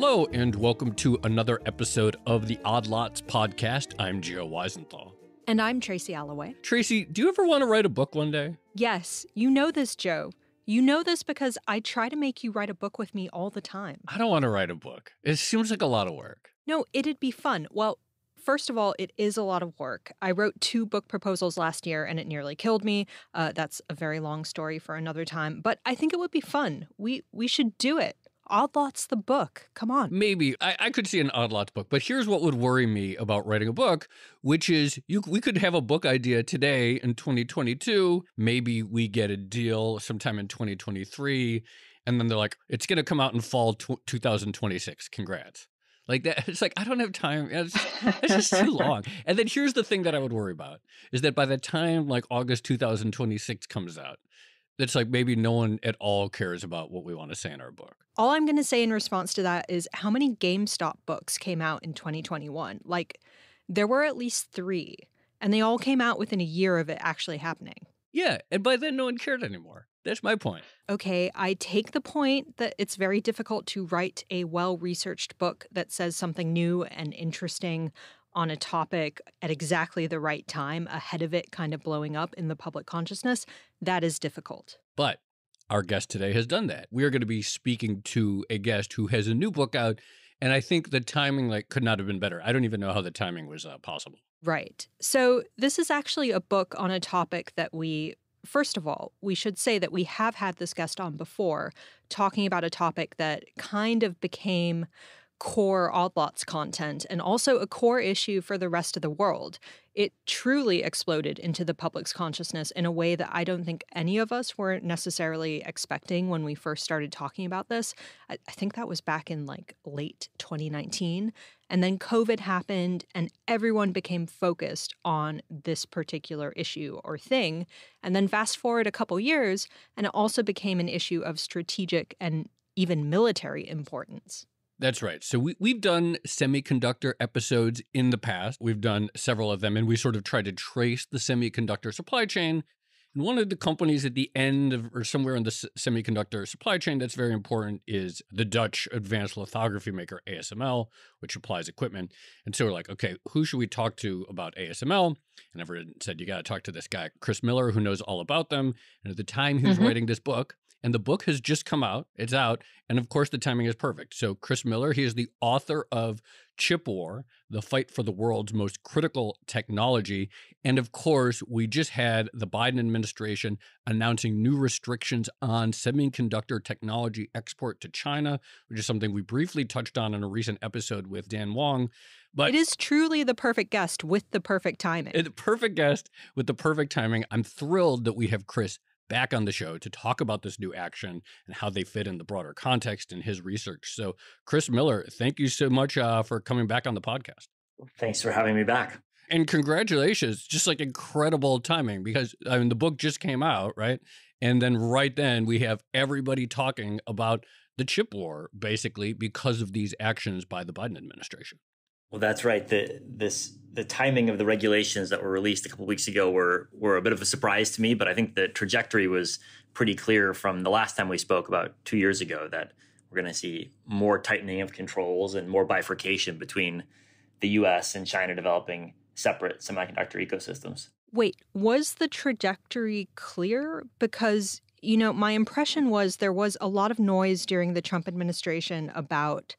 Hello, and welcome to another episode of the Odd Lots podcast. I'm Gio Weisenthal. And I'm Tracy Alloway. Tracy, do you ever want to write a book one day? Yes, you know this, Joe. You know this because I try to make you write a book with me all the time. I don't want to write a book. It seems like a lot of work. No, it'd be fun. Well, first of all, it is a lot of work. I wrote 2 book proposals last year and it nearly killed me. That's a very long story for another time, but I think it would be fun. We should do it. Odd Lots the book. Come on. Maybe. I could see an Odd Lots book, but here's what would worry me about writing a book, which is we could have a book idea today in 2022. Maybe we get a deal sometime in 2023, and then they're like, it's going to come out in fall 2026. Congrats. Like that. It's like, I don't have time. It's just too long. And then here's the thing that I would worry about is that by the time like August 2026 comes out, it's like maybe no one at all cares about what we want to say in our book. All I'm going to say in response to that is how many GameStop books came out in 2021? Like, there were at least 3, and they all came out within a year of it actually happening. Yeah, and by then no one cared anymore. That's my point. Okay, I take the point that it's very difficult to write a well-researched book that says something new and interesting on a topic at exactly the right time, ahead of it kind of blowing up in the public consciousness. That is difficult. But our guest today has done that. We are going to be speaking to a guest who has a new book out, and I think the timing could not have been better. I don't even know how the timing was possible. Right. So this is actually a book on a topic that first of all, we should say that we have had this guest on before, talking about a topic that kind of became core Odd Lots content and also a core issue for the rest of the world. It truly exploded into the public's consciousness in a way that I don't think any of us were necessarily expecting when we first started talking about this. I think that was back in late 2019. And then COVID happened and everyone became focused on this particular issue or thing. And then fast forward a couple years, and it also became an issue of strategic and even military importance. That's right. So we've done semiconductor episodes in the past. We've done several of them, and we sort of tried to trace the semiconductor supply chain. And one of the companies at the end of, or somewhere in the semiconductor supply chain that's very important is the Dutch advanced lithography maker ASML, which supplies equipment. And so we're like, okay, who should we talk to about ASML? And everyone said, you got to talk to this guy, Chris Miller, who knows all about them. And at the time he was writing this book, and the book has just come out. It's out. And of course, the timing is perfect. So Chris Miller, he is the author of Chip War, The Fight for the World's Most Critical Technology. And of course, we just had the Biden administration announcing new restrictions on semiconductor technology export to China, which is something we briefly touched on in a recent episode with Dan Wong. But it is truly the perfect guest with the perfect timing. The perfect guest with the perfect timing. I'm thrilled that we have Chris back on the show to talk about this new action and how they fit in the broader context in his research. So, Chris Miller, thank you so much for coming back on the podcast. Thanks for having me back. And congratulations, just incredible timing because the book just came out, right? And then right then we have everybody talking about the chip war, basically because of these actions by the Biden administration. Well, that's right. The timing of the regulations that were released a couple of weeks ago were a bit of a surprise to me, but I think the trajectory was pretty clear from the last time we spoke about 2 years ago that we're going to see more tightening of controls and more bifurcation between the U.S. and China developing separate semiconductor ecosystems. Wait, was the trajectory clear? Because, my impression was there was a lot of noise during the Trump administration about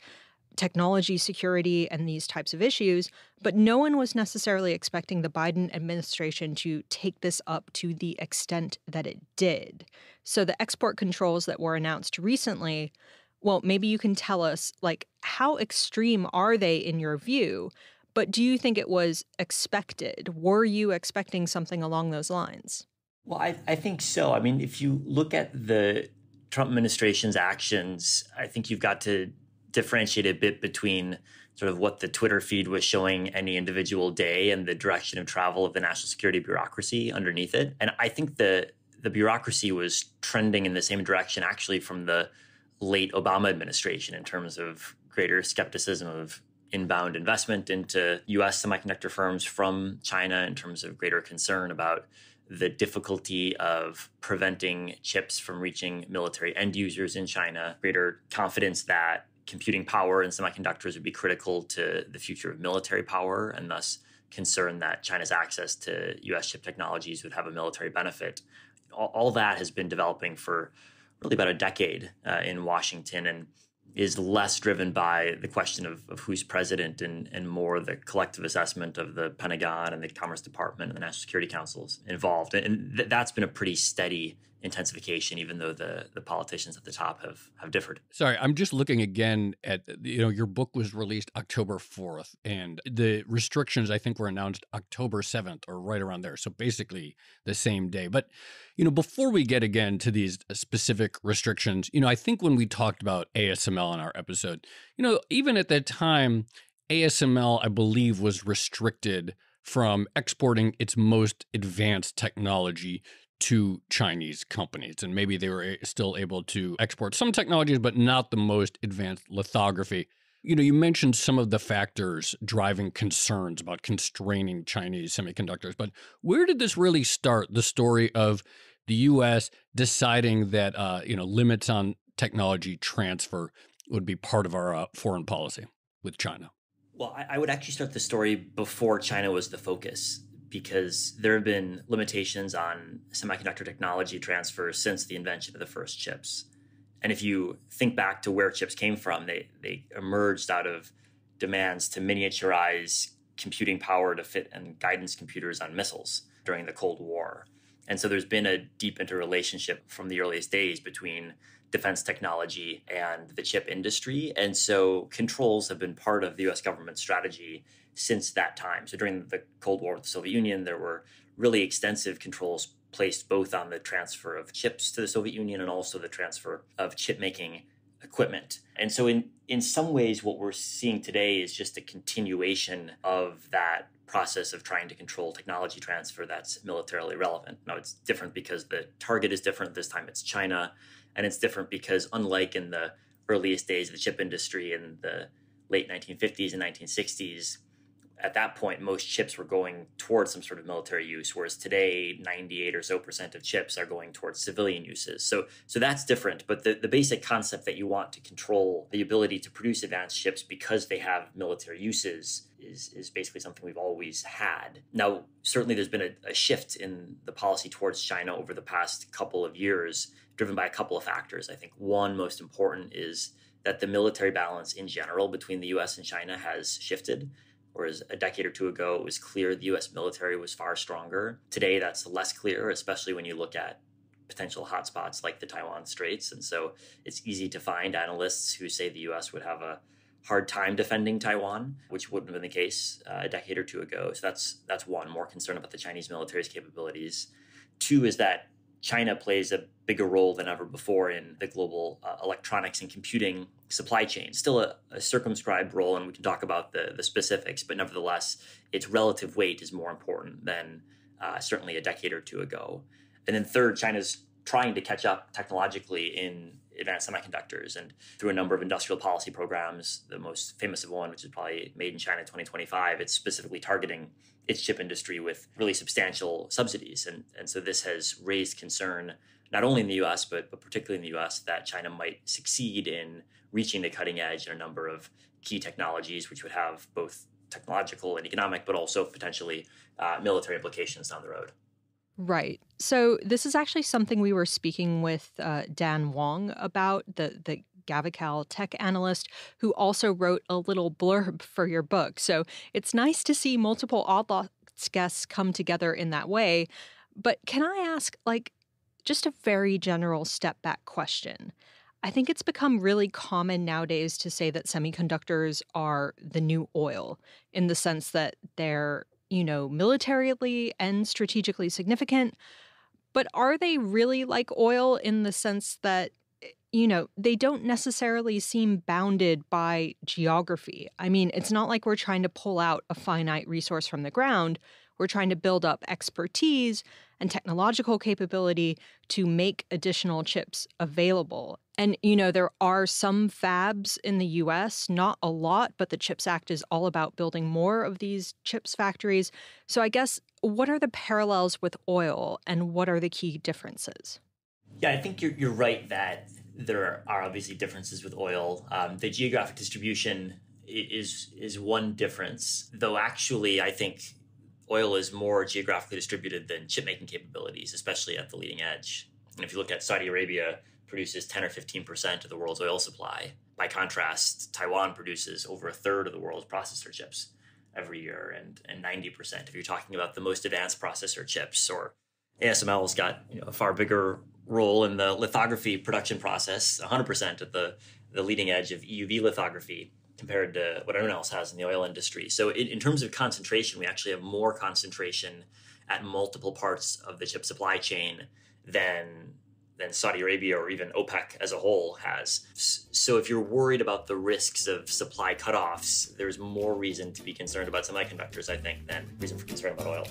technology security and these types of issues, but no one was necessarily expecting the Biden administration to take this up to the extent that it did. So the export controls that were announced recently, well, maybe you can tell us, how extreme are they in your view? But do you think it was expected? Were you expecting something along those lines? Well, I think so. I mean, if you look at the Trump administration's actions, I think you've got to differentiate a bit between sort of what the Twitter feed was showing any individual day and the direction of travel of the national security bureaucracy underneath it. And I think the bureaucracy was trending in the same direction actually from the late Obama administration in terms of greater skepticism of inbound investment into U.S. semiconductor firms from China, in terms of greater concern about the difficulty of preventing chips from reaching military end users in China, greater confidence that computing power and semiconductors would be critical to the future of military power, and thus concern that China's access to U.S. chip technologies would have a military benefit. All that has been developing for really about a decade in Washington, and is less driven by the question of who's president and more the collective assessment of the Pentagon and the Commerce Department and the National Security Councils involved. And that's been a pretty steady intensification, even though the politicians at the top have differed. Sorry, I'm just looking again at, your book was released October 4th, and the restrictions, I think, were announced October 7th or right around there. So basically the same day. But, before we get again to these specific restrictions, I think when we talked about ASML in our episode, even at that time, ASML, I believe, was restricted from exporting its most advanced technology to Chinese companies. And maybe they were still able to export some technologies, but not the most advanced lithography. You mentioned some of the factors driving concerns about constraining Chinese semiconductors, but where did this really start? The story of the U.S. deciding that, limits on technology transfer would be part of our foreign policy with China. Well, I would actually start the story before China was the focus, because there have been limitations on semiconductor technology transfer since the invention of the first chips. And if you think back to where chips came from, they emerged out of demands to miniaturize computing power to fit and guidance computers on missiles during the Cold War. And so there's been a deep interrelationship from the earliest days between defense technology and the chip industry. And so controls have been part of the US government strategy since that time. So during the Cold War with the Soviet Union, there were really extensive controls placed both on the transfer of chips to the Soviet Union and also the transfer of chip-making equipment. And so in some ways, what we're seeing today is just a continuation of that process of trying to control technology transfer that's militarily relevant. Now, it's different because the target is different. This time it's China. And it's different because, unlike in the earliest days of the chip industry in the late 1950s and 1960s, at that point, most chips were going towards some sort of military use, whereas today, 98% or so of chips are going towards civilian uses. So that's different. But the basic concept that you want to control the ability to produce advanced chips because they have military uses is basically something we've always had. Now, certainly there's been a shift in the policy towards China over the past couple of years, driven by a couple of factors. I think one most important is that the military balance in general between the US and China has shifted. Whereas a decade or two ago, it was clear the U.S. military was far stronger. Today, that's less clear, especially when you look at potential hotspots like the Taiwan Straits. And so it's easy to find analysts who say the U.S. would have a hard time defending Taiwan, which wouldn't have been the case a decade or two ago. So that's one, more concern about the Chinese military's capabilities. Two is that China plays a bigger role than ever before in the global electronics and computing supply chain. Still a circumscribed role, and we can talk about the specifics, but nevertheless, its relative weight is more important than certainly a decade or two ago. And then third, China's trying to catch up technologically in advanced semiconductors, and through a number of industrial policy programs, the most famous of one, which is probably Made in China 2025, it's specifically targeting its chip industry with really substantial subsidies. And so this has raised concern, not only in the US, but particularly in the US, that China might succeed in reaching the cutting edge in a number of key technologies, which would have both technological and economic, but also potentially military implications down the road. Right. So this is actually something we were speaking with Dan Wong about, the Gavical tech analyst, who also wrote a little blurb for your book. So it's nice to see multiple Odd Lots guests come together in that way. But can I ask, just a very general step back question? I think it's become really common nowadays to say that semiconductors are the new oil, in the sense that they're militarily and strategically significant. But are they really like oil in the sense that, they don't necessarily seem bounded by geography? I mean, it's not like we're trying to pull out a finite resource from the ground. We're trying to build up expertise and technological capability to make additional chips available. And, there are some fabs in the U.S., not a lot, but the CHIPS Act is all about building more of these chips factories. So I guess, what are the parallels with oil and what are the key differences? Yeah, I think you're right that there are obviously differences with oil. The geographic distribution is one difference, though actually I think oil is more geographically distributed than chip making capabilities, especially at the leading edge. And if you look at Saudi Arabia, produces 10 or 15% of the world's oil supply. By contrast, Taiwan produces over a third of the world's processor chips every year, and 90% if you're talking about the most advanced processor chips. Or ASML's got a far bigger role in the lithography production process, 100% at the leading edge of EUV lithography compared to what everyone else has in the oil industry. So in terms of concentration, we actually have more concentration at multiple parts of the chip supply chain than Saudi Arabia or even OPEC as a whole has. So if you're worried about the risks of supply cutoffs, there's more reason to be concerned about semiconductors, I think, than reason for concern about oil.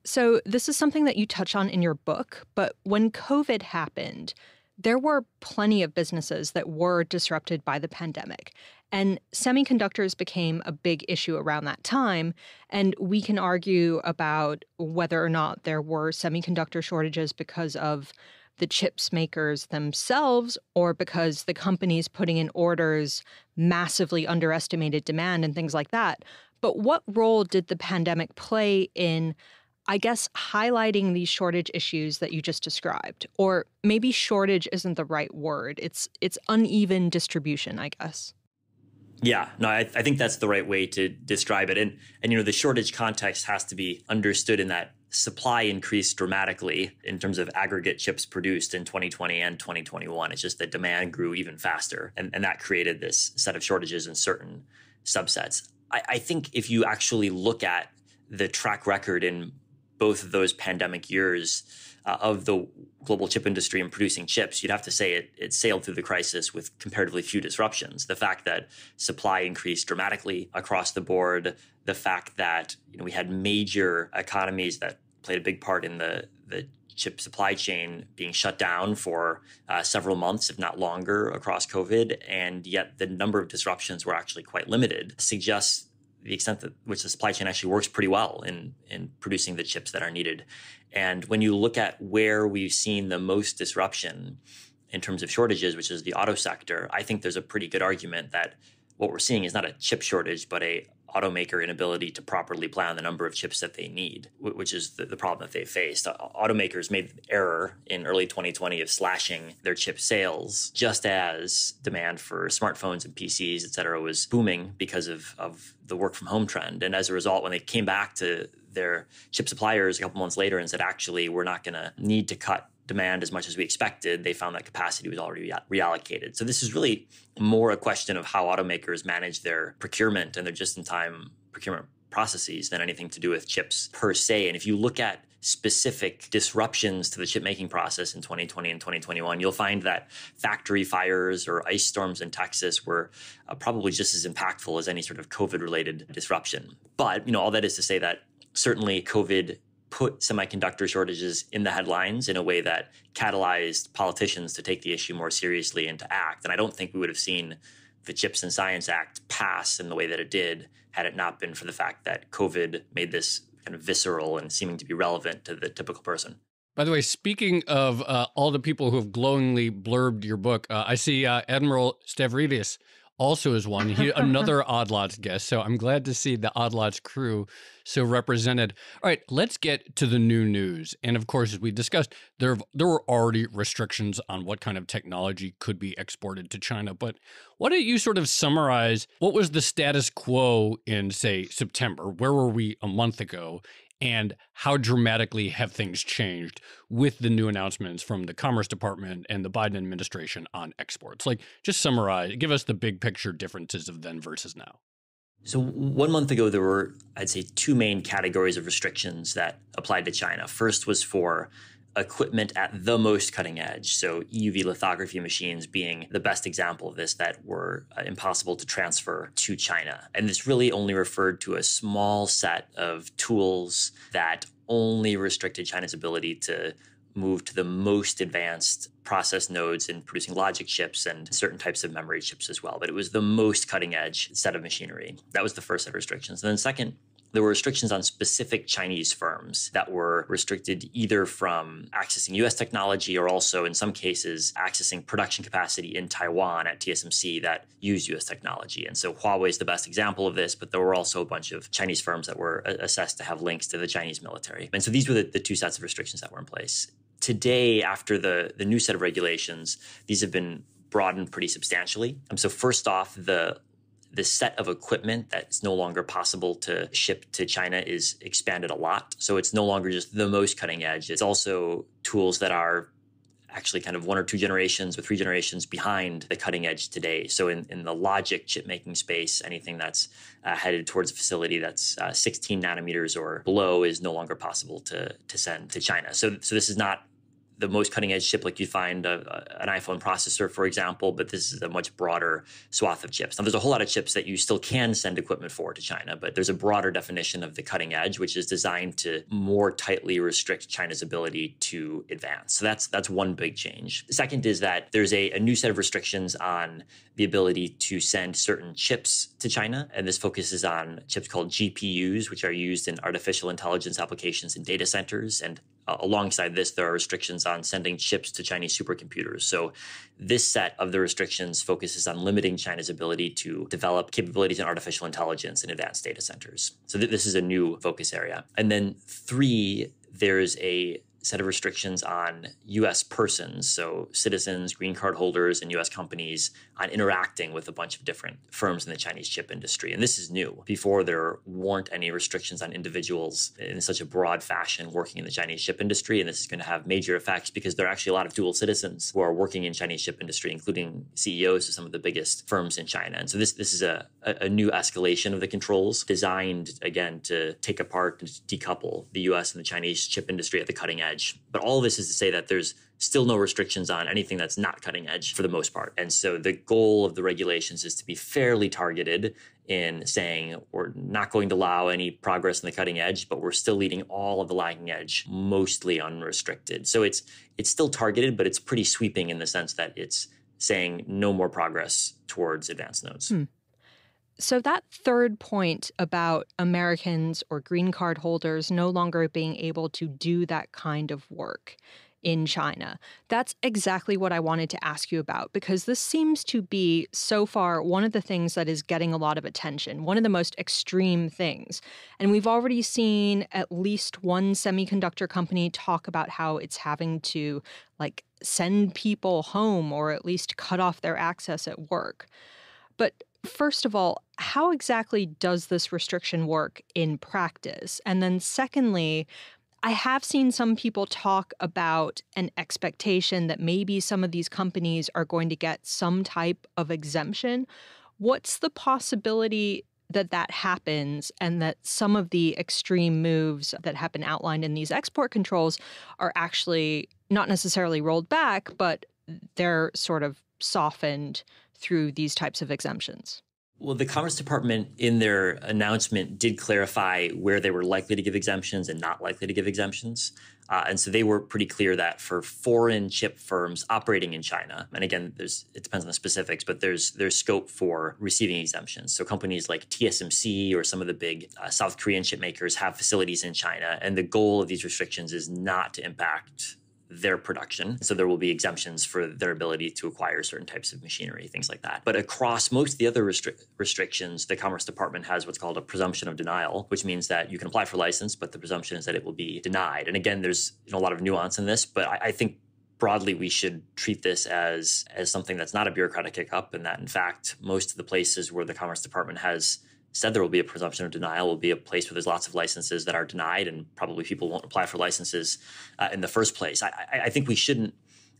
So this is something that you touch on in your book, but when COVID happened, there were plenty of businesses that were disrupted by the pandemic. And semiconductors became a big issue around that time. And we can argue about whether or not there were semiconductor shortages because of the chips makers themselves or because the companies putting in orders massively underestimated demand and things like that. But what role did the pandemic play in, I guess, highlighting these shortage issues that you just described? Or maybe shortage isn't the right word. It's uneven distribution, I guess. Yeah, no, I think that's the right way to describe it. And the shortage context has to be understood in that supply increased dramatically in terms of aggregate chips produced in 2020 and 2021. It's just that demand grew even faster. And that created this set of shortages in certain subsets. I think if you actually look at the track record in both of those pandemic years of the global chip industry and producing chips, you'd have to say it sailed through the crisis with comparatively few disruptions. The fact that supply increased dramatically across the board, the fact that we had major economies that played a big part in the chip supply chain being shut down for several months, if not longer, across COVID, and yet the number of disruptions were actually quite limited, suggests the extent that which the supply chain actually works pretty well in producing the chips that are needed. And when you look at where we've seen the most disruption in terms of shortages, which is the auto sector, I think there's a pretty good argument that what we're seeing is not a chip shortage, but a automaker inability to properly plan the number of chips that they need, which is the problem that they faced. Automakers made the error in early 2020 of slashing their chip sales, just as demand for smartphones and PCs, et cetera, was booming because of the work from home trend. And as a result, when they came back to their chip suppliers a couple months later and said, actually, we're not going to need to cut demand as much as we expected, they found that capacity was already reallocated. So this is really more a question of how automakers manage their procurement and their just-in-time procurement processes than anything to do with chips per se. And if you look at specific disruptions to the chip making process in 2020 and 2021, you'll find that factory fires or ice storms in Texas were probably just as impactful as any sort of COVID-related disruption. But, all that is to say that certainly COVID put semiconductor shortages in the headlines in a way that catalyzed politicians to take the issue more seriously and to act. And I don't think we would have seen the Chips and Science Act pass in the way that it did had it not been for the fact that COVID made this kind of visceral and seeming to be relevant to the typical person. By the way, speaking of all the people who have glowingly blurbed your book, I see Admiral Stavridis also is one. Another Odd Lots guest. So I'm glad to see the Odd Lots crew so represented. All right, let's get to the new news. And of course, as we discussed, there were already restrictions on what kind of technology could be exported to China. But why don't you sort of summarize what was the status quo in, say, September? Where were we a month ago? And how dramatically have things changed with the new announcements from the Commerce Department and the Biden administration on exports? Like, just summarize, give us the big picture differences of then versus now. So 1 month ago, there were, I'd say, two main categories of restrictions that applied to China. First was for equipment at the most cutting edge. So EUV lithography machines being the best example of this that were impossible to transfer to China. And this really only referred to a small set of tools that only restricted China's ability to move to the most advanced process nodes in producing logic chips and certain types of memory chips as well. But it was the most cutting edge set of machinery. That was the first set of restrictions. And then second, there were restrictions on specific Chinese firms that were restricted either from accessing US technology or also, in some cases, accessing production capacity in Taiwan at TSMC that used US technology. And so Huawei is the best example of this, but there were also a bunch of Chinese firms that were assessed to have links to the Chinese military. And so these were the two sets of restrictions that were in place. Today, after the new set of regulations, these have been broadened pretty substantially. So first off, the set of equipment that's no longer possible to ship to China is expanded a lot. So it's no longer just the most cutting edge. It's also tools that are actually kind of 1 or 2 generations or 3 generations behind the cutting edge today. So in the logic chip making space, anything that's headed towards a facility that's 16 nanometers or below is no longer possible to send to China. So this is not the most cutting edge chip like you find an iPhone processor, for example, but this is a much broader swath of chips. Now, there's a whole lot of chips that you still can send equipment for to China, but there's a broader definition of the cutting edge, which is designed to more tightly restrict China's ability to advance. So that's one big change. The second is that there's a new set of restrictions on the ability to send certain chips to China, and this focuses on chips called GPUs, which are used in artificial intelligence applications in data centers. And alongside this, there are restrictions on sending chips to Chinese supercomputers. So this set of the restrictions focuses on limiting China's ability to develop capabilities in artificial intelligence in advanced data centers. So this is a new focus area. And then 3, there's a set of restrictions on U.S. persons, so citizens, green card holders, and U.S. companies on interacting with a bunch of different firms in the Chinese chip industry. And this is new. Before, there weren't any restrictions on individuals in such a broad fashion working in the Chinese chip industry. And this is going to have major effects because there are actually a lot of dual citizens who are working in Chinese chip industry, including CEOs of some of the biggest firms in China. And so this is a new escalation of the controls designed, again, to take apart and decouple the U.S. and the Chinese chip industry at the cutting edge. But all of this is to say that there's still no restrictions on anything that's not cutting edge for the most part. And so the goal of the regulations is to be fairly targeted in saying we're not going to allow any progress in the cutting edge, but we're still leaving all of the lagging edge mostly unrestricted. So it's still targeted, but it's pretty sweeping in the sense that it's saying no more progress towards advanced nodes. So that third point about Americans or green card holders no longer being able to do that kind of work in China, that's exactly what I wanted to ask you about, because this seems to be, so far, one of the things that is getting a lot of attention, one of the most extreme things. And we've already seen at least one semiconductor company talk about how it's having to, send people home or at least cut off their access at work. But first of all, how exactly does this restriction work in practice? And then secondly, I have seen some people talk about an expectation that maybe some of these companies are going to get some type of exemption. What's the possibility that that happens and that some of the extreme moves that have been outlined in these export controls are actually not necessarily rolled back, but they're sort of softened through these types of exemptions? Well, the Commerce Department in their announcement did clarify where they were likely to give exemptions and not likely to give exemptions. And so they were pretty clear that for foreign chip firms operating in China, and again, it depends on the specifics, but there's scope for receiving exemptions. So companies like TSMC or some of the big South Korean chip makers have facilities in China. And the goal of these restrictions is not to impact their production. So there will be exemptions for their ability to acquire certain types of machinery, things like that. But across most of the other restrictions, the Commerce Department has what's called a presumption of denial, which means that you can apply for license, but the presumption is that it will be denied. And again, there's a lot of nuance in this, but I think broadly we should treat this as something that's not a bureaucratic hiccup, and that in fact, most of the places where the Commerce Department has said there will be a presumption of denial will be a place where there's lots of licenses that are denied, and probably people won't apply for licenses in the first place. I think we shouldn't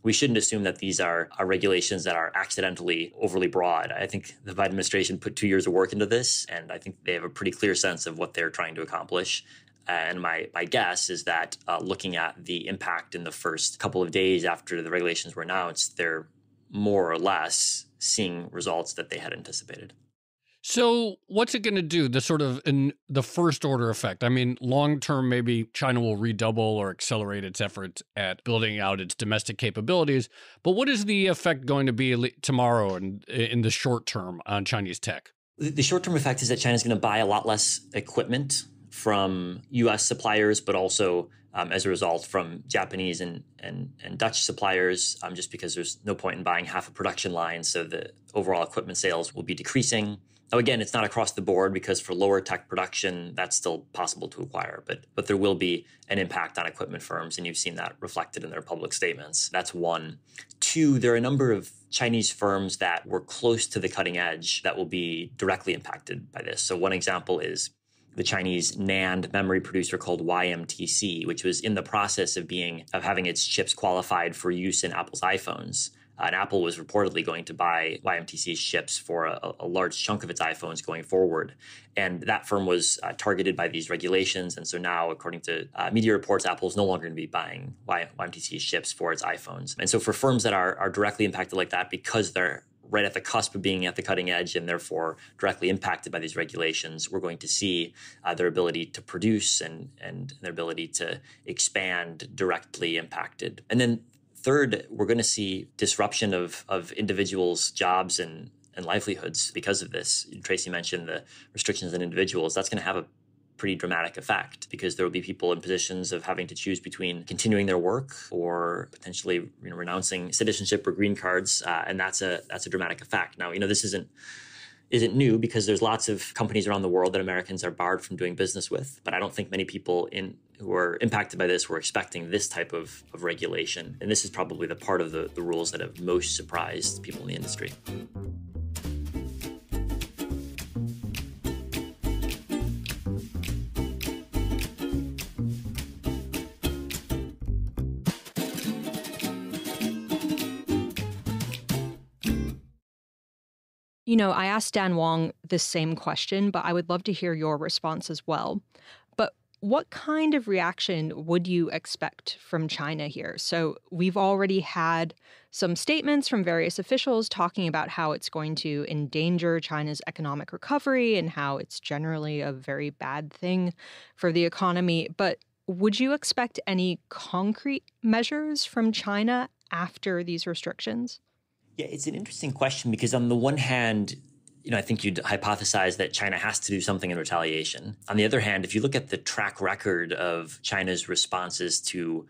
assume that these are regulations that are accidentally overly broad. I think the Biden administration put 2 years of work into this, and I think they have a pretty clear sense of what they're trying to accomplish. And my guess is that looking at the impact in the first couple of days after the regulations were announced, they're more or less seeing results that they had anticipated. So what's it going to do? The sort of in the first order effect. I mean, long term, maybe China will redouble or accelerate its efforts at building out its domestic capabilities. But what is the effect going to be tomorrow and in the short term on Chinese tech? The short-term effect is that China's going to buy a lot less equipment from U.S. suppliers, but also as a result from Japanese and Dutch suppliers, just because there's no point in buying half a production line. So the overall equipment sales will be decreasing. Now, again, it's not across the board because for lower tech production, that's still possible to acquire, but there will be an impact on equipment firms, and you've seen that reflected in their public statements. That's one. Two, there are a number of Chinese firms that were close to the cutting edge that will be directly impacted by this. So one example is the Chinese NAND memory producer called YMTC, which was in the process of having its chips qualified for use in Apple's iPhones. And Apple was reportedly going to buy YMTC's chips for a large chunk of its iPhones going forward. And that firm was targeted by these regulations. And so now, according to media reports, Apple is no longer going to be buying YMTC's chips for its iPhones. And so for firms that are directly impacted like that, because they're right at the cusp of being at the cutting edge and therefore directly impacted by these regulations, we're going to see their ability to produce and their ability to expand directly impacted. And then third, we're going to see disruption of individuals' jobs and livelihoods because of this. Tracy mentioned the restrictions on individuals. That's going to have a pretty dramatic effect because there will be people in positions of having to choose between continuing their work or potentially renouncing citizenship or green cards, and that's a dramatic effect. Now, this isn't new because there's lots of companies around the world that Americans are barred from doing business with, but I don't think many people who are impacted by this were expecting this type of regulation, and this is probably the part of the rules that have most surprised people in the industry. I asked Dan Wong this same question, but I would love to hear your response as well. But what kind of reaction would you expect from China here? So we've already had some statements from various officials talking about how it's going to endanger China's economic recovery and how it's generally a very bad thing for the economy. But would you expect any concrete measures from China after these restrictions? Yeah, it's an interesting question because on the one hand, I think you'd hypothesize that China has to do something in retaliation. On the other hand, if you look at the track record of China's responses to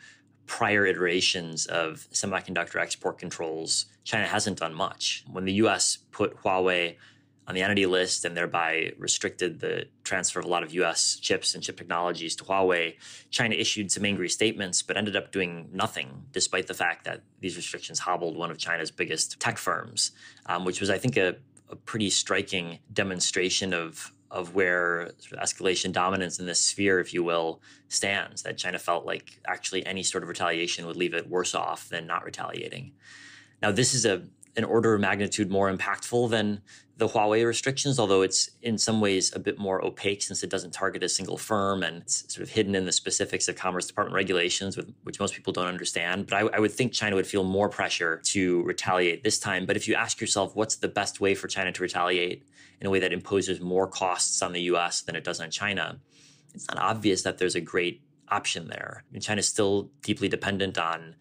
prior iterations of semiconductor export controls, China hasn't done much. When the U.S. put Huawei on the entity list and thereby restricted the transfer of a lot of U.S. chips and chip technologies to Huawei, China issued some angry statements, but ended up doing nothing, despite the fact that these restrictions hobbled one of China's biggest tech firms, which was, I think, a pretty striking demonstration of where sort of escalation dominance in this sphere, if you will, stands, that China felt like actually any sort of retaliation would leave it worse off than not retaliating. Now, this is an order of magnitude more impactful than the Huawei restrictions, although it's in some ways a bit more opaque since it doesn't target a single firm and it's sort of hidden in the specifics of Commerce Department regulations, which most people don't understand. But I would think China would feel more pressure to retaliate this time. But if you ask yourself, what's the best way for China to retaliate in a way that imposes more costs on the U.S. than it does on China, it's not obvious that there's a great option there. I mean, China's still deeply dependent on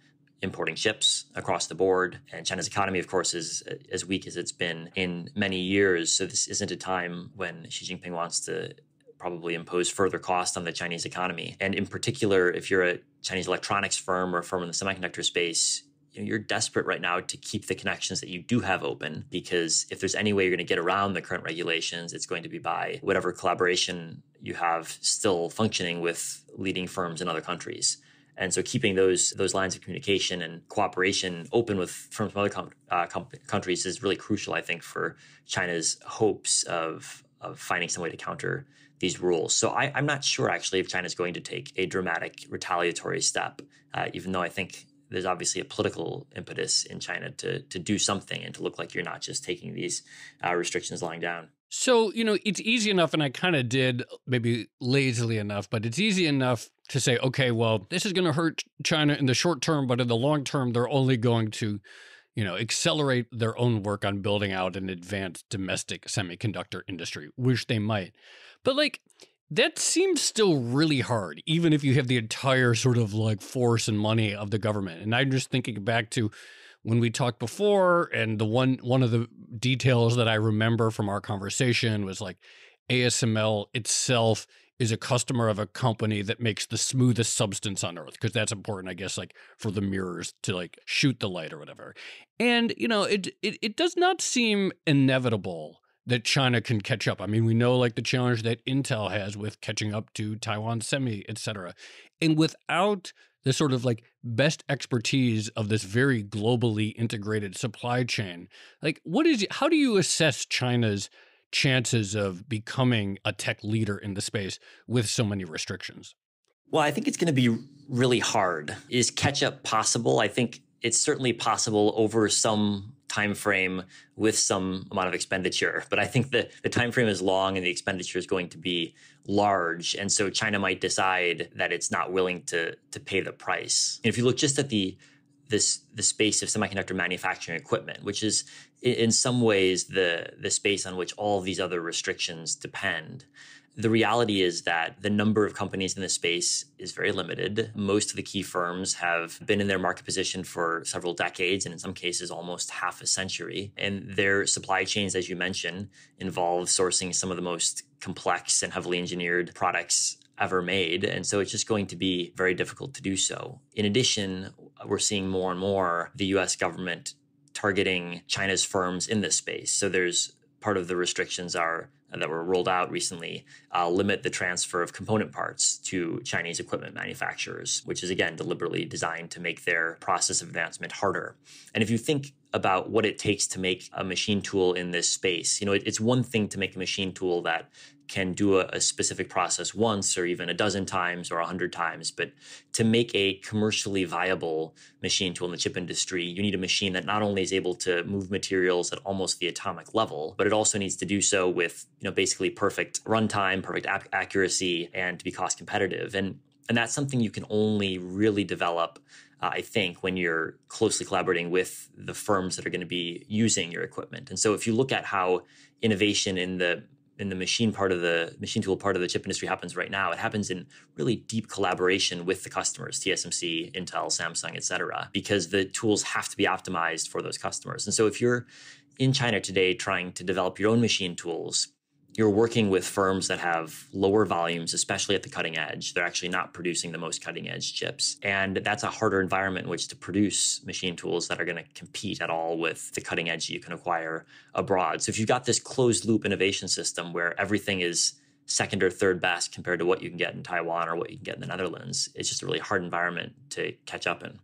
importing chips across the board. And China's economy, of course, is as weak as it's been in many years. So this isn't a time when Xi Jinping wants to probably impose further cost on the Chinese economy. And in particular, if you're a Chinese electronics firm or a firm in the semiconductor space, you're desperate right now to keep the connections that you do have open, because if there's any way you're going to get around the current regulations, it's going to be by whatever collaboration you have still functioning with leading firms in other countries. And so keeping those lines of communication and cooperation open with firms from other countries is really crucial, I think, for China's hopes of finding some way to counter these rules. So I'm not sure, actually, if China's going to take a dramatic retaliatory step, even though I think there's obviously a political impetus in China to do something and to look like you're not just taking these restrictions lying down. So, it's easy enough, and I kind of did maybe lazily enough, but it's easy enough to say, okay, well, this is going to hurt China in the short term, but in the long term, they're only going to, accelerate their own work on building out an advanced domestic semiconductor industry, which they might. But like, that seems still really hard, even if you have the entire sort of like force and money of the government. And I'm just thinking back to when we talked before, and the one of the details that I remember from our conversation was like ASML itself is a customer of a company that makes the smoothest substance on earth, because that's important, I guess, like for the mirrors to like shoot the light or whatever. And, it does not seem inevitable that China can catch up. I mean, we know like the challenge that Intel has with catching up to Taiwan Semi, et cetera. And without the sort of like best expertise of this very globally integrated supply chain, like how do you assess China's chances of becoming a tech leader in the space with so many restrictions? Well, I think it's going to be really hard. Is catch up possible? I think it's certainly possible over some time frame with some amount of expenditure. But I think the time frame is long and the expenditure is going to be large. And so China might decide that it's not willing to pay the price. And if you look just at the space of semiconductor manufacturing equipment, which is in some ways the space on which all of these other restrictions depend, the reality is that the number of companies in this space is very limited. Most of the key firms have been in their market position for several decades, and in some cases, almost half a century. And their supply chains, as you mentioned, involve sourcing some of the most complex and heavily engineered products ever made. And so it's just going to be very difficult to do so. In addition, we're seeing more and more the US government targeting China's firms in this space. So there's part of the restrictions that were rolled out recently limit the transfer of component parts to Chinese equipment manufacturers, which is, again, deliberately designed to make their process of advancement harder. And if you think about what it takes to make a machine tool in this space, it's one thing to make a machine tool that can do a specific process once or even a dozen times or 100 times. But to make a commercially viable machine tool in the chip industry, you need a machine that not only is able to move materials at almost the atomic level, but it also needs to do so with basically perfect runtime, perfect accuracy, and to be cost competitive. And that's something you can only really develop, I think, when you're closely collaborating with the firms that are going to be using your equipment. And so if you look at how innovation in the machine tool part of the chip industry happens right now, it happens in really deep collaboration with the customers, TSMC, Intel, Samsung, et cetera, because the tools have to be optimized for those customers. And so if you're in China today trying to develop your own machine tools, you're working with firms that have lower volumes, especially at the cutting edge. They're actually not producing the most cutting edge chips. And that's a harder environment in which to produce machine tools that are going to compete at all with the cutting edge that you can acquire abroad. So if you've got this closed loop innovation system where everything is second or third best compared to what you can get in Taiwan or what you can get in the Netherlands, it's just a really hard environment to catch up in.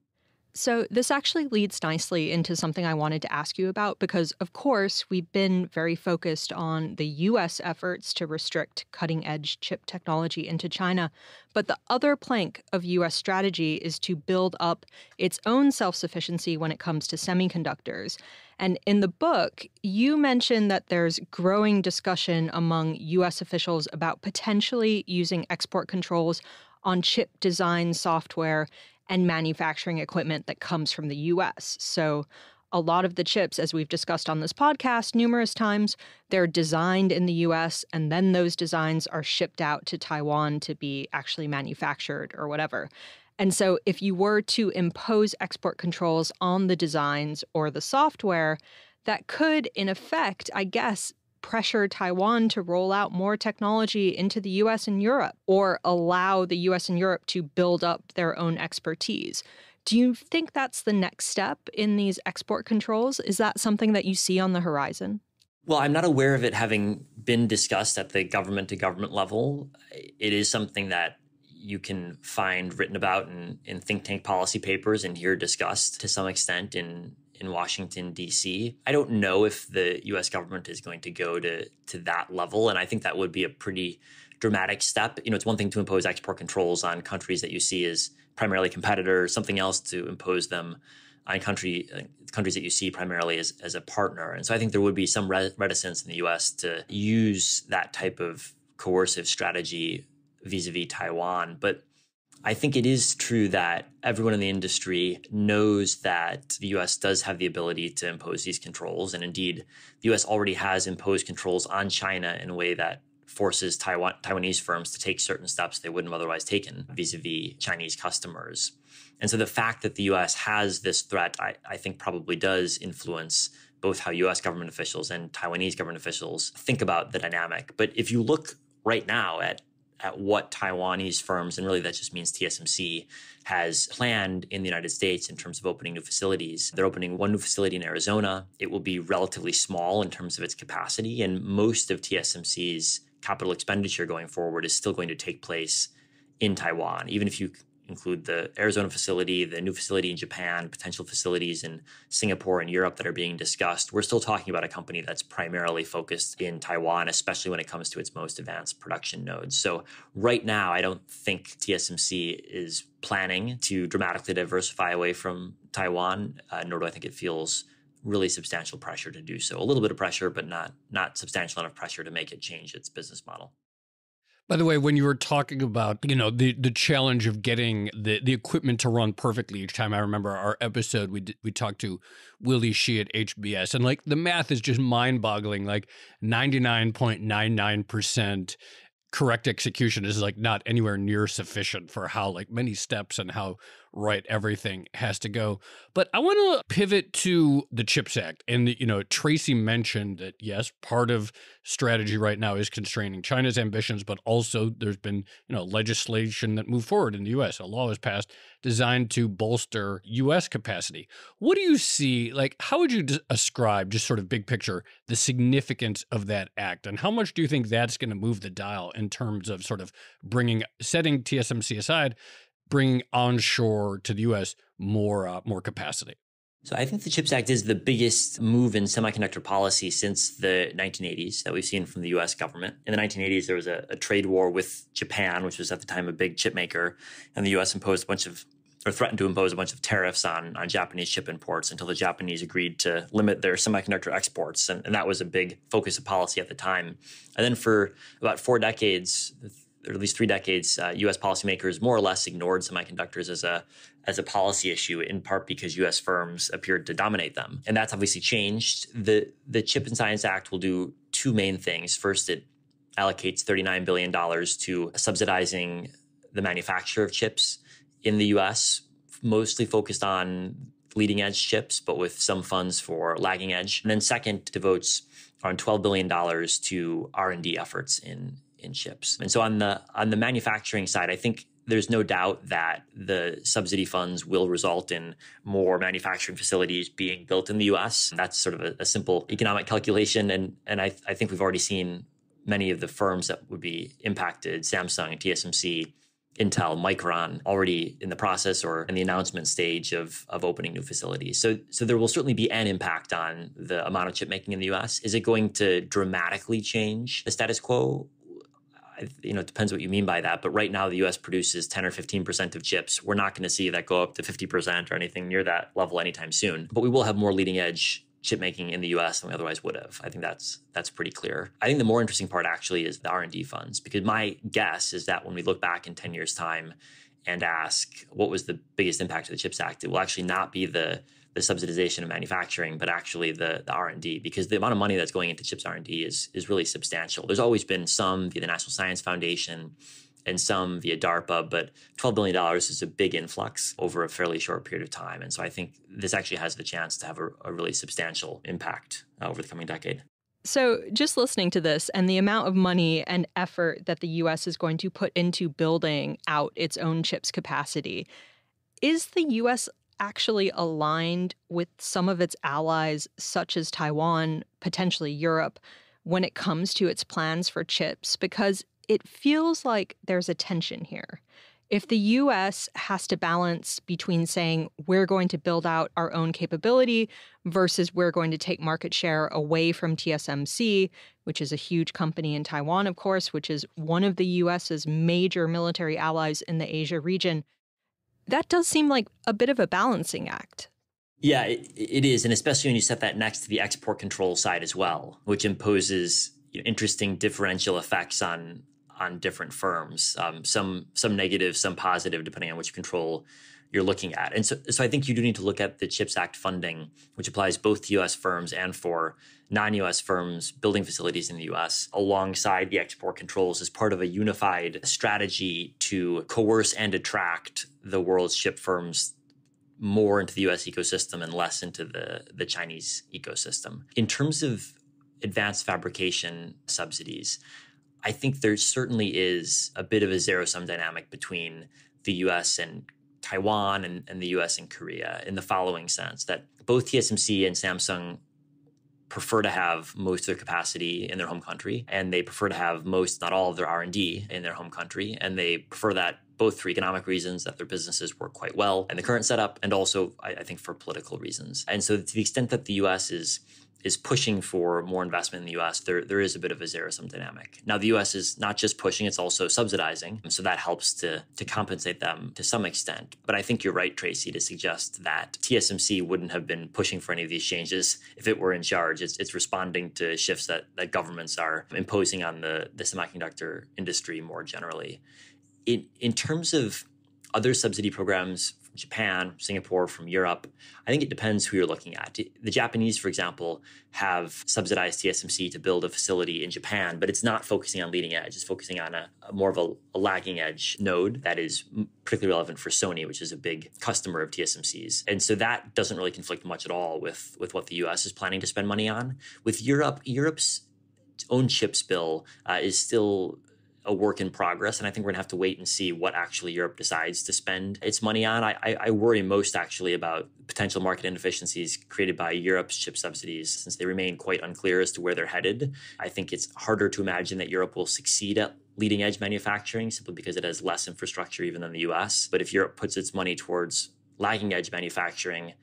So this actually leads nicely into something I wanted to ask you about because, of course, we've been very focused on the U.S. efforts to restrict cutting-edge chip technology into China. But the other plank of U.S. strategy is to build up its own self-sufficiency when it comes to semiconductors. And in the book, you mentioned that there's growing discussion among U.S. officials about potentially using export controls on chip design software and manufacturing equipment that comes from the U.S. So a lot of the chips, as we've discussed on this podcast numerous times, they're designed in the U.S., and then those designs are shipped out to Taiwan to be actually manufactured or whatever. And so if you were to impose export controls on the designs or the software, that could, in effect, I guess, pressure Taiwan to roll out more technology into the US and Europe, or allow the US and Europe to build up their own expertise. Do you think that's the next step in these export controls? Is that something that you see on the horizon? Well, I'm not aware of it having been discussed at the government-to-government level. It is something that you can find written about in think tank policy papers and hear discussed to some extent in Washington, D.C. I don't know if the U.S. government is going to go to that level, and I think that would be a pretty dramatic step. It's one thing to impose export controls on countries that you see as primarily competitors, something else to impose them on countries that you see primarily as a partner. And so I think there would be some reticence in the U.S. to use that type of coercive strategy vis-a-vis Taiwan. But I think it is true that everyone in the industry knows that the U.S. does have the ability to impose these controls. And indeed, the U.S. already has imposed controls on China in a way that forces Taiwanese firms to take certain steps they wouldn't have otherwise taken vis-a-vis Chinese customers. And so the fact that the U.S. has this threat, I think probably does influence both how U.S. government officials and Taiwanese government officials think about the dynamic. But if you look right now at what Taiwanese firms, and really that just means TSMC, has planned in the United States in terms of opening new facilities. They're opening one new facility in Arizona. It will be relatively small in terms of its capacity, and most of TSMC's capital expenditure going forward is still going to take place in Taiwan, even if you include the Arizona facility, the new facility in Japan, potential facilities in Singapore and Europe that are being discussed. We're still talking about a company that's primarily focused in Taiwan, especially when it comes to its most advanced production nodes. So right now, I don't think TSMC is planning to dramatically diversify away from Taiwan, nor do I think it feels really substantial pressure to do so. A little bit of pressure, but not substantial enough pressure to make it change its business model. By the way, when you were talking about, the challenge of getting the equipment to run perfectly each time, I remember our episode we talked to Willie Shee at HBS, and like the math is just mind-boggling. Like 99.99% correct execution is like not anywhere near sufficient for how like many steps and how right everything has to go. But I want to pivot to the CHIPS Act. And, Tracy mentioned that, yes, part of strategy right now is constraining China's ambitions, but also there's been, legislation that moved forward in the U.S. A law was passed designed to bolster U.S. capacity. What do you see, like, how would you ascribe, just sort of big picture, the significance of that act? And how much do you think that's going to move the dial in terms of sort of setting TSMC aside, bringing onshore to the U.S. more capacity? So I think the CHIPS Act is the biggest move in semiconductor policy since the 1980s that we've seen from the U.S. government. In the 1980s, there was a trade war with Japan, which was at the time a big chip maker, and the U.S. threatened to impose a bunch of tariffs on Japanese chip imports until the Japanese agreed to limit their semiconductor exports. And that was a big focus of policy at the time. And then for about 4 decades, or at least 3 decades, U.S. policymakers more or less ignored semiconductors as a policy issue, in part because U.S. firms appeared to dominate them. And that's obviously changed. The Chip and Science Act will do 2 main things. First, it allocates $39 billion to subsidizing the manufacture of chips in the U.S., mostly focused on leading edge chips, but with some funds for lagging edge. And then second, devotes around $12 billion to R&D efforts in chips. And so on the manufacturing side, I think there's no doubt that the subsidy funds will result in more manufacturing facilities being built in the U.S. That's sort of a simple economic calculation. And I think we've already seen many of the firms that would be impacted, Samsung, TSMC, Intel, Micron, already in the process or in the announcement stage of opening new facilities. So there will certainly be an impact on the amount of chip making in the U.S. Is it going to dramatically change the status quo? It depends what you mean by that. But right now, the U.S. produces 10 or 15% of chips. We're not going to see that go up to 50% or anything near that level anytime soon. But we will have more leading edge chip making in the U.S. than we otherwise would have. I think that's pretty clear. I think the more interesting part actually is the R&D funds, because my guess is that when we look back in 10 years' time and ask what was the biggest impact of the CHIPS Act, it will actually not be the subsidization of manufacturing, but actually the R&D, because the amount of money that's going into chips R&D is really substantial. There's always been some via the National Science Foundation and some via DARPA, but $12 billion is a big influx over a fairly short period of time. And so I think this actually has the chance to have a really substantial impact over the coming decade. So just listening to this and the amount of money and effort that the U.S. is going to put into building out its own chips capacity, is the U.S. actually aligned with some of its allies, such as Taiwan, potentially Europe, when it comes to its plans for chips? Because it feels like there's a tension here. If the U.S. has to balance between saying we're going to build out our own capability versus we're going to take market share away from TSMC, which is a huge company in Taiwan, of course, which is one of the U.S.'s major military allies in the Asia region, that does seem like a bit of a balancing act. Yeah, it is. And especially when you set that next to the export control side as well, which imposes interesting differential effects on on different firms, some negative, some positive, depending on which control you're looking at. And so I think you do need to look at the CHIPS Act funding, which applies both to U.S. firms and for non-U.S. firms building facilities in the U.S., alongside the export controls as part of a unified strategy to coerce and attract the world's chip firms more into the U.S. ecosystem and less into the Chinese ecosystem. In terms of advanced fabrication subsidies, I think there certainly is a bit of a zero-sum dynamic between the U.S. and Taiwan and the U.S. and Korea in the following sense, that both TSMC and Samsung prefer to have most of their capacity in their home country, and they prefer to have most, not all, of their R&D in their home country, and they prefer that both for economic reasons, that their businesses work quite well in the current setup, and also, I think, for political reasons. And so to the extent that the U.S. is pushing for more investment in the U.S., there is a bit of a zero-sum dynamic. Now, the U.S. is not just pushing, it's also subsidizing. And so that helps to compensate them to some extent. But I think you're right, Tracy, to suggest that TSMC wouldn't have been pushing for any of these changes if it were in charge. It's responding to shifts that governments are imposing on the semiconductor industry more generally. In terms of other subsidy programs, Japan, Singapore, from Europe, I think it depends who you're looking at. The Japanese, for example, have subsidized TSMC to build a facility in Japan, but it's not focusing on leading edge. It's focusing on a more of a lagging edge node that is particularly relevant for Sony, which is a big customer of TSMC's. And so that doesn't really conflict much at all with what the US is planning to spend money on. With Europe, Europe's own chips bill is still a work in progress. And I think we're gonna have to wait and see what actually Europe decides to spend its money on. I worry most actually about potential market inefficiencies created by Europe's chip subsidies, since they remain quite unclear as to where they're headed. I think it's harder to imagine that Europe will succeed at leading edge manufacturing simply because it has less infrastructure even than the US. But if Europe puts its money towards lagging edge manufacturing,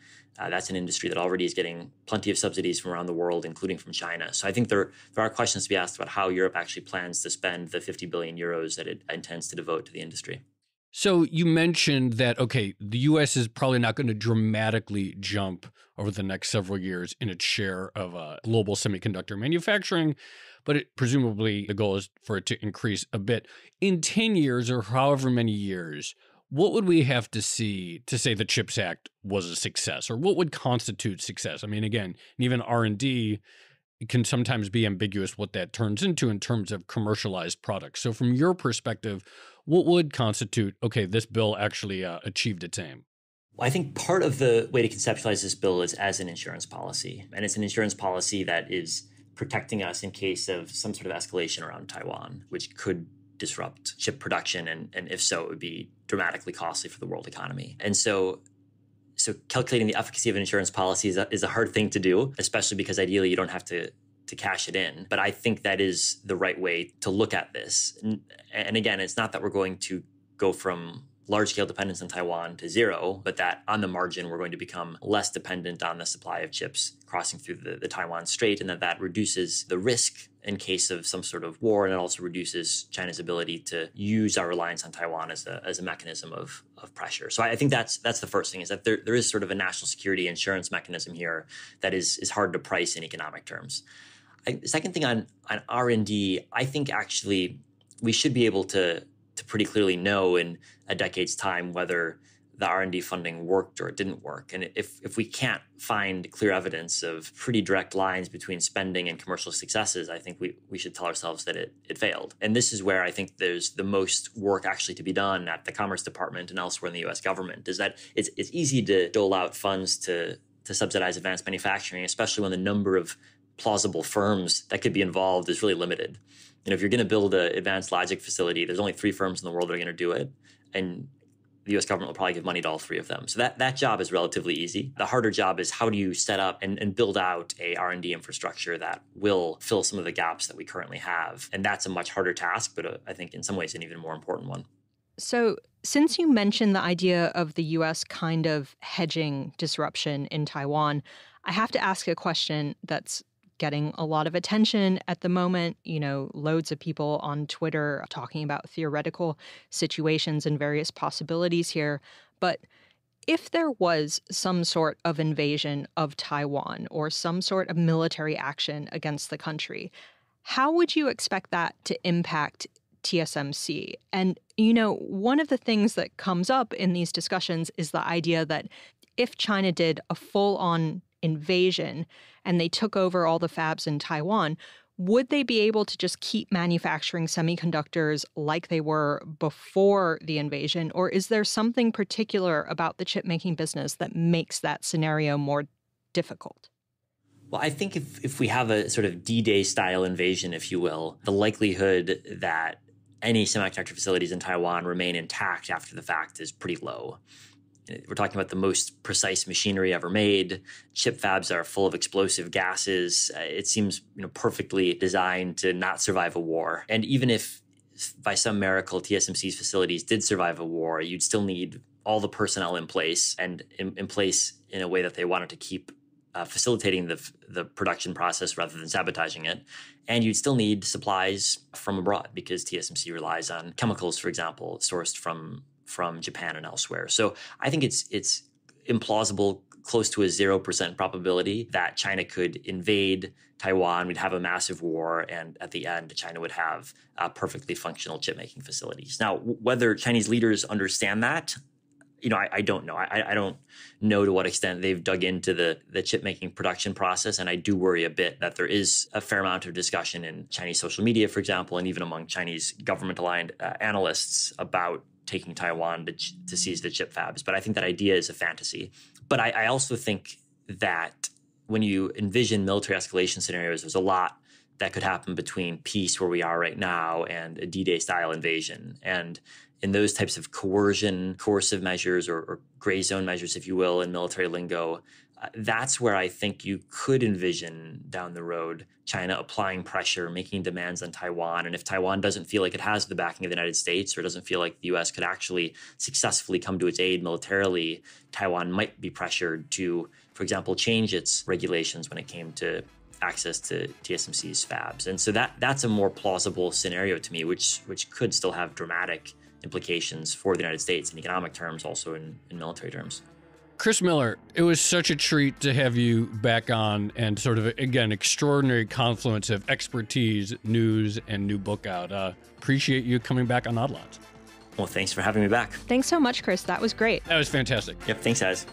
that's an industry that already is getting plenty of subsidies from around the world, including from China. So I think there are questions to be asked about how Europe actually plans to spend the 50 billion euros that it intends to devote to the industry. So you mentioned that, okay, the U.S. is probably not going to dramatically jump over the next several years in its share of global semiconductor manufacturing, but presumably the goal is for it to increase a bit. In 10 years or however many years, what would we have to see to say the CHIPS Act was a success, or what would constitute success? I mean, again, even R&D can sometimes be ambiguous what that turns into in terms of commercialized products. So from your perspective, what would constitute, okay, this bill actually achieved its aim? Well, I think part of the way to conceptualize this bill is as an insurance policy. And it's an insurance policy that is protecting us in case of some sort of escalation around Taiwan, which could disrupt chip production, and if so, it would be dramatically costly for the world economy. And so calculating the efficacy of an insurance policy is a hard thing to do, especially because ideally you don't have to cash it in. But I think that is the right way to look at this. And again, it's not that we're going to go from large-scale dependence on Taiwan to zero, but that on the margin, we're going to become less dependent on the supply of chips crossing through the Taiwan Strait, and that reduces the risk in case of some sort of war, and it also reduces China's ability to use our reliance on Taiwan as a mechanism of pressure. So I think that's the first thing, is that there is sort of a national security insurance mechanism here that is hard to price in economic terms. The second thing on R&D, I think actually we should be able to pretty clearly know in a decade's time whether the R&D funding worked or it didn't work. And if we can't find clear evidence of pretty direct lines between spending and commercial successes, I think we should tell ourselves that it failed. And this is where I think there's the most work actually to be done at the Commerce Department and elsewhere in the U.S. government, is that it's easy to dole out funds to subsidize advanced manufacturing, especially when the number of plausible firms that could be involved is really limited. And if you're going to build an advanced logic facility, there's only 3 firms in the world that are going to do it. And the U.S. government will probably give money to all 3 of them. So that job is relatively easy. The harder job is how do you set up and build out a R&D infrastructure that will fill some of the gaps that we currently have. And that's a much harder task, but I think in some ways an even more important one. So since you mentioned the idea of the U.S. kind of hedging disruption in Taiwan, I have to ask a question that's getting a lot of attention at the moment. You know, loads of people on Twitter talking about theoretical situations and various possibilities here. But if there was some sort of invasion of Taiwan or some sort of military action against the country, how would you expect that to impact TSMC. And, one of the things that comes up in these discussions is the idea that if China did a full-on invasion and they took over all the fabs in Taiwan, would they be able to just keep manufacturing semiconductors like they were before the invasion? Or is there something particular about the chip-making business that makes that scenario more difficult? Well, I think if we have a sort of D-Day style invasion, if you will, the likelihood that any semiconductor facilities in Taiwan remain intact after the fact is pretty low. We're talking about the most precise machinery ever made. Chip fabs are full of explosive gases. It seems perfectly designed to not survive a war. And even if by some miracle TSMC's facilities did survive a war, you'd still need all the personnel in place and in place in a way that they wanted to keep facilitating the production process rather than sabotaging it. And you'd still need supplies from abroad because TSMC relies on chemicals, for example, sourced from Japan and elsewhere. So I think it's implausible, close to a 0% probability that China could invade Taiwan. We'd have a massive war, and at the end, China would have perfectly functional chip-making facilities. Now, whether Chinese leaders understand that, I don't know. I don't know to what extent they've dug into the chip-making production process, and I do worry a bit that there is a fair amount of discussion in Chinese social media, for example, and even among Chinese government-aligned analysts about taking Taiwan to seize the chip fabs. But I think that idea is a fantasy. But I also think that when you envision military escalation scenarios, there's a lot that could happen between peace, where we are right now, and a D-Day style invasion. And in those types of coercive measures or gray zone measures, if you will, in military lingo, that's where I think you could envision down the road China applying pressure, making demands on Taiwan. And if Taiwan doesn't feel like it has the backing of the United States, or doesn't feel like the U.S. could actually successfully come to its aid militarily, Taiwan might be pressured to, for example, change its regulations when it came to access to TSMC's fabs. And so that's a more plausible scenario to me, which could still have dramatic implications for the United States in economic terms, also in military terms. Chris Miller, it was such a treat to have you back on, and sort of, again, extraordinary confluence of expertise, news, and new book out. Appreciate you coming back on Odd Lots. Well, thanks for having me back. Thanks so much, Chris. That was great. That was fantastic. Yep, thanks, guys.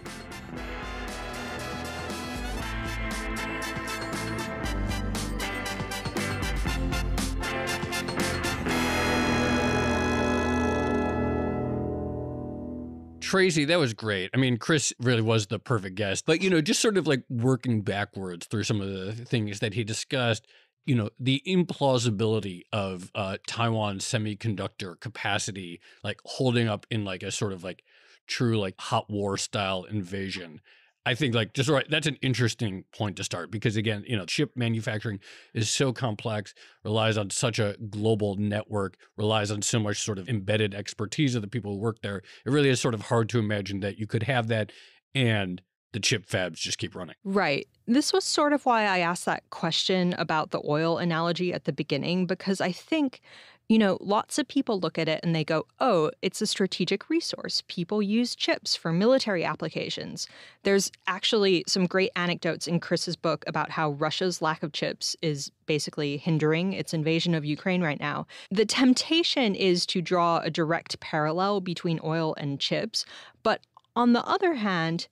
Tracy, that was great. I mean, Chris really was the perfect guest. But, just sort of like working backwards through some of the things that he discussed, the implausibility of Taiwan's semiconductor capacity, like holding up in like a sort of like true like hot war style invasion. I think like just right, that's an interesting point to start because again, chip manufacturing is so complex, relies on such a global network, relies on so much sort of embedded expertise of the people who work there. It really is sort of hard to imagine that you could have that and the chip fabs just keep running. Right. This was sort of why I asked that question about the oil analogy at the beginning, because I think lots of people look at it and they go, oh, it's a strategic resource. People use chips for military applications. There's actually some great anecdotes in Chris's book about how Russia's lack of chips is basically hindering its invasion of Ukraine right now. The temptation is to draw a direct parallel between oil and chips. But on the other hand,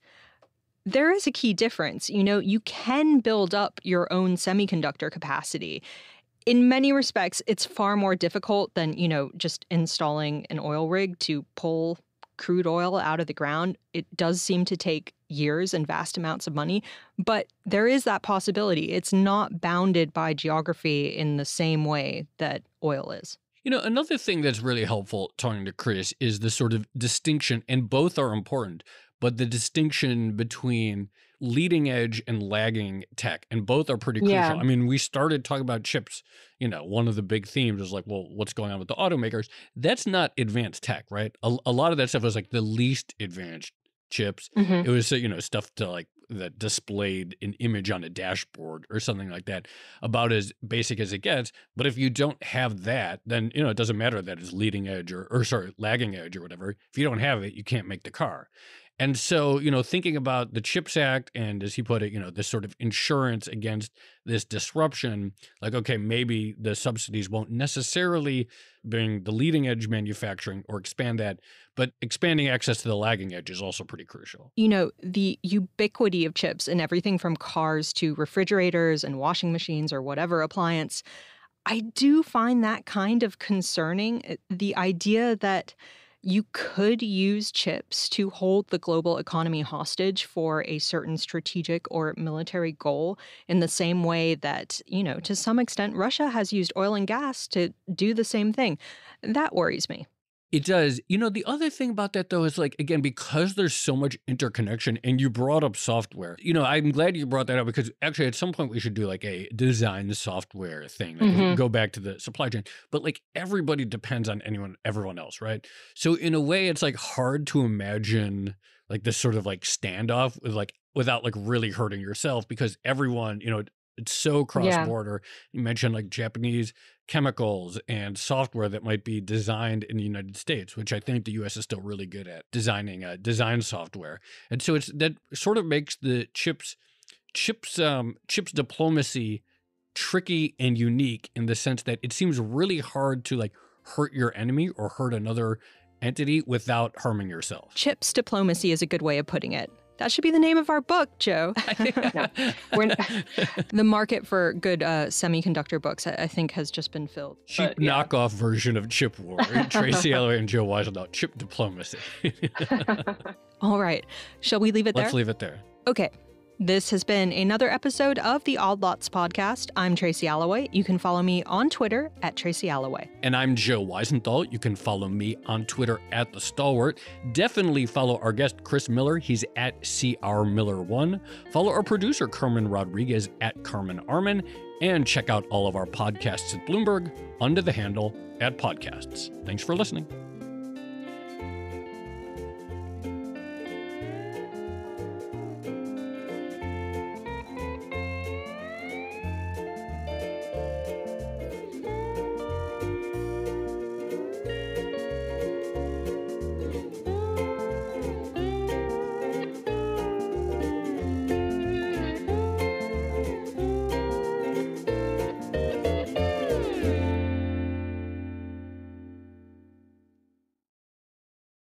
there is a key difference. You can build up your own semiconductor capacity. In many respects, it's far more difficult than, just installing an oil rig to pull crude oil out of the ground. It does seem to take years and vast amounts of money, but there is that possibility. It's not bounded by geography in the same way that oil is. Another thing that's really helpful talking to Chris is the sort of distinction, and both are important, but the distinction between leading edge and lagging tech, and both are pretty crucial. Yeah. I mean, we started talking about chips, one of the big themes is like, well, what's going on with the automakers? That's not advanced tech, right? A lot of that stuff was like the least advanced chips. Mm-hmm. It was, stuff to like that displayed an image on a dashboard or something like that, about as basic as it gets. But if you don't have that, then, it doesn't matter that it's leading edge or lagging edge or whatever. If you don't have it, you can't make the car. And so, thinking about the CHIPS Act and, as he put it, this sort of insurance against this disruption, like, okay, maybe the subsidies won't necessarily bring the leading edge manufacturing or expand that, but expanding access to the lagging edge is also pretty crucial. The ubiquity of chips in everything from cars to refrigerators and washing machines or whatever appliance, I do find that kind of concerning. The idea that you could use chips to hold the global economy hostage for a certain strategic or military goal in the same way that, to some extent, Russia has used oil and gas to do the same thing. That worries me. It does. The other thing about that, though, is like, again, because there's so much interconnection, and you brought up software, I'm glad you brought that up, because actually at some point we should do like a design software thing, like go back to the supply chain, but like everybody depends on everyone else, right? So in a way, it's like hard to imagine like this sort of like standoff with like without like really hurting yourself, because everyone, it's so cross-border. You mentioned like Japanese chemicals and software that might be designed in the United States, which I think the US is still really good at designing design software. And so that sort of makes the chips diplomacy tricky and unique in the sense that it seems really hard to like hurt your enemy or hurt another entity without harming yourself. Chips diplomacy is a good way of putting it. That should be the name of our book, Joe. The market for good semiconductor books, I think, has just been filled. Cheap knockoff version of Chip War. Tracy Alloway and Joe Weisenthal, Chip Diplomacy. All right. Shall we leave it there? Let's leave it there. Okay. This has been another episode of the Odd Lots podcast. I'm Tracy Alloway. You can follow me on Twitter at Tracy Alloway. And I'm Joe Weisenthal. You can follow me on Twitter at The Stalwart. Definitely follow our guest, Chris Miller. He's at CRMiller1. Follow our producer, Carmen Rodriguez, at Carmen Arman. And check out all of our podcasts at Bloomberg under the handle @podcasts. Thanks for listening.